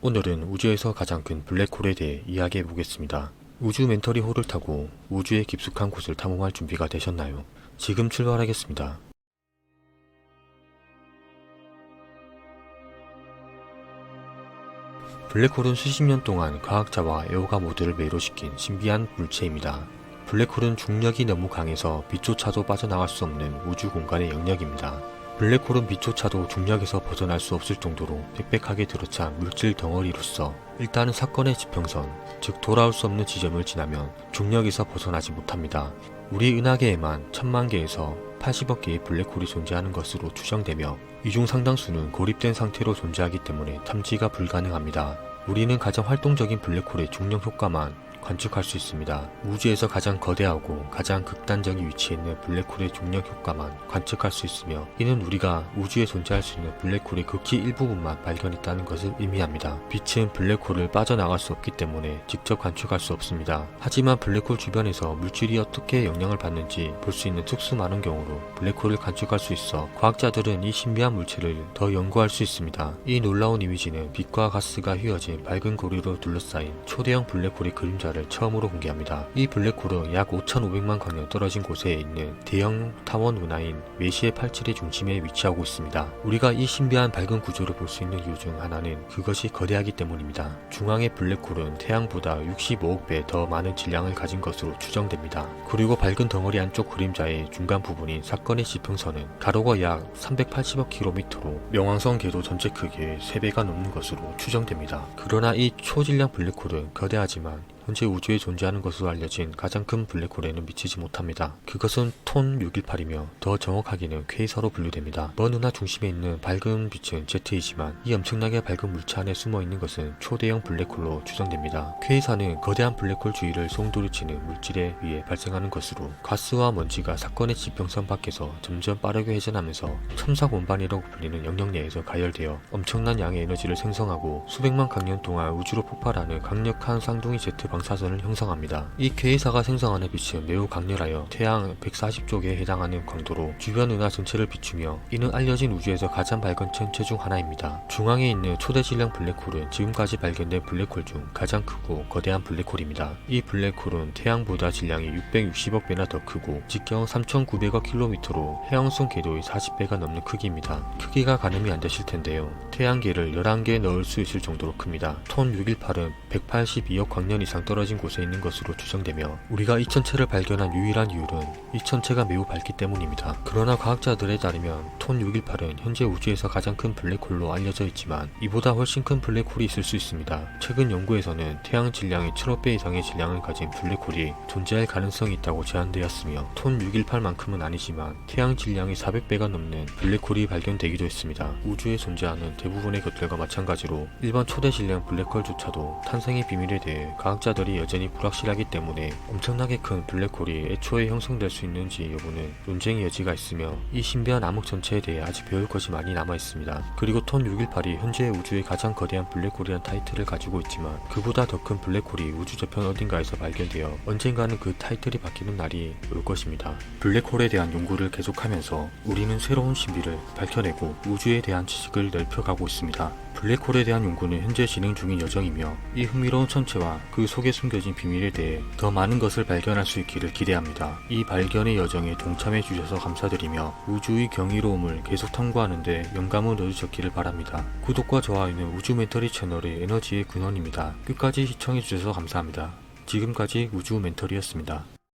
오늘은 우주에서 가장 큰 블랙홀에 대해 이야기해 보겠습니다. 우주 멘터리 홀을 타고 우주의 깊숙한 곳을 탐험할 준비가 되셨나요? 지금 출발하겠습니다. 블랙홀은 수십 년 동안 과학자와 애호가 모두를 매료시킨 신비한 물체입니다. 블랙홀은 중력이 너무 강해서 빛조차도 빠져나갈 수 없는 우주 공간의 영역입니다. 블랙홀은 빛조차도 중력에서 벗어날 수 없을 정도로 빽빽하게 들어찬 물질 덩어리로서 일단은 사건의 지평선, 즉 돌아올 수 없는 지점을 지나면 중력에서 벗어나지 못합니다. 우리 은하계에만 1000만 개에서 80억 개의 블랙홀이 존재하는 것으로 추정되며 이 중 상당수는 고립된 상태로 존재하기 때문에 탐지가 불가능합니다. 우리는 가장 활동적인 블랙홀의 중력 효과만 관측할 수 있습니다. 우주에서 가장 거대하고 가장 극단적인 위치에 있는 블랙홀의 중력 효과만 관측할 수 있으며 이는 우리가 우주에 존재할 수 있는 블랙홀의 극히 일부분만 발견했다는 것을 의미합니다. 빛은 블랙홀을 빠져나갈 수 없기 때문에 직접 관측할 수 없습니다. 하지만 블랙홀 주변에서 물질이 어떻게 영향을 받는지 볼 수 있는 특수 많은 경우로 블랙홀을 관측할 수 있어 과학자들은 이 신비한 물체를 더 연구할 수 있습니다. 이 놀라운 이미지는 빛과 가스가 휘어진 밝은 고리로 둘러싸인 초대형 블랙홀의 그림자를 처음으로 공개합니다. 이 블랙홀은 약 5,500만 광년 떨어진 곳에 있는 대형 타원 은하인 메시의 87의 중심에 위치하고 있습니다. 우리가 이 신비한 밝은 구조를 볼 수 있는 이유 중 하나는 그것이 거대하기 때문입니다. 중앙의 블랙홀은 태양보다 65억 배 더 많은 질량을 가진 것으로 추정됩니다. 그리고 밝은 덩어리 안쪽 그림자의 중간 부분인 사건의 지평선은 가로가 약 380억 km로 명왕성 궤도 전체 크기의 3배가 넘는 것으로 추정됩니다. 그러나 이 초질량 블랙홀은 거대하지만 현재 우주에 존재하는 것으로 알려진 가장 큰 블랙홀에는 미치지 못합니다. 그것은 톤 618이며 더 정확하게는 퀘이사로 분류됩니다. 먼 은하 중심에 있는 밝은 빛은 Z이지만 이 엄청나게 밝은 물체 안에 숨어있는 것은 초대형 블랙홀로 추정됩니다. 퀘이사는 거대한 블랙홀 주위를 송두리치는 물질에 의해 발생하는 것으로 가스와 먼지가 사건의 지평선 밖에서 점점 빠르게 회전하면서 첨사곤반이라고 불리는 영역 내에서 가열되어 엄청난 양의 에너지를 생성하고 수백만 광년 동안 우주로 폭발하는 강력한 쌍둥이 Z 방사선을 형성합니다. 이 퀘이사가 생성하는 빛은 매우 강렬하여 태양 140쪽에 해당하는 광도로 주변 은하 전체를 비추며 이는 알려진 우주에서 가장 밝은 천체 중 하나입니다. 중앙에 있는 초대 질량 블랙홀은 지금까지 발견된 블랙홀 중 가장 크고 거대한 블랙홀입니다. 이 블랙홀은 태양보다 질량이 660억 배나 더 크고 직경 3,900억 km로 해왕성 궤도의 40배가 넘는 크기입니다. 크기가 가늠이 안 되실 텐데요. 태양계를 11개 넣을 수 있을 정도로 큽니다. 톤 618은 182억 광년 이상 떨어진 곳에 있는 것으로 추정되며 우리가 이 천체를 발견한 유일한 이유는 이 천체가 매우 밝기 때문입니다. 그러나 과학자들에 따르면 톤 618은 현재 우주에서 가장 큰 블랙홀로 알려져 있지만 이보다 훨씬 큰 블랙홀이 있을 수 있습니다. 최근 연구에서는 태양 질량의 1000억 배 이상의 질량을 가진 블랙홀이 존재할 가능성이 있다고 제안되었으며 톤 618만큼은 아니지만 태양 질량의 400배가 넘는 블랙홀이 발견되기도 했습니다. 우주에 존재하는 대부분의 것들과 마찬가지로 일반 초대 질량 블랙홀조차도 탄생의 비밀에 대해 과학자들이 여전히 불확실하기 때문에 엄청나게 큰 블랙홀이 애초에 형성될 수 있는지 여부는 논쟁의 여지가 있으며 이 신비한 암흑 전체에 대해 아직 배울 것이 많이 남아 있습니다. 그리고 톤 618이 현재 우주의 가장 거대한 블랙홀이란 타이틀을 가지고 있지만 그보다 더 큰 블랙홀이 우주 저편 어딘가에서 발견되어 언젠가는 그 타이틀이 바뀌는 날이 올 것입니다. 블랙홀에 대한 연구를 계속하면서 우리는 새로운 신비를 밝혀내고 우주에 대한 지식을 넓혀가고 있습니다. 블랙홀에 대한 연구는 현재 진행 중인 여정이며 이 흥미로운 천체와 그 속에 숨겨진 비밀에 대해 더 많은 것을 발견할 수 있기를 기대합니다. 이 발견의 여정에 동참해 주셔서 감사드리며 우주의 경이로움을 계속 탐구하는 데 영감을 얻으셨기를 바랍니다. 구독과 좋아요는 우주 멘터리 채널의 에너지의 근원입니다. 끝까지 시청해 주셔서 감사합니다. 지금까지 우주 멘터리였습니다.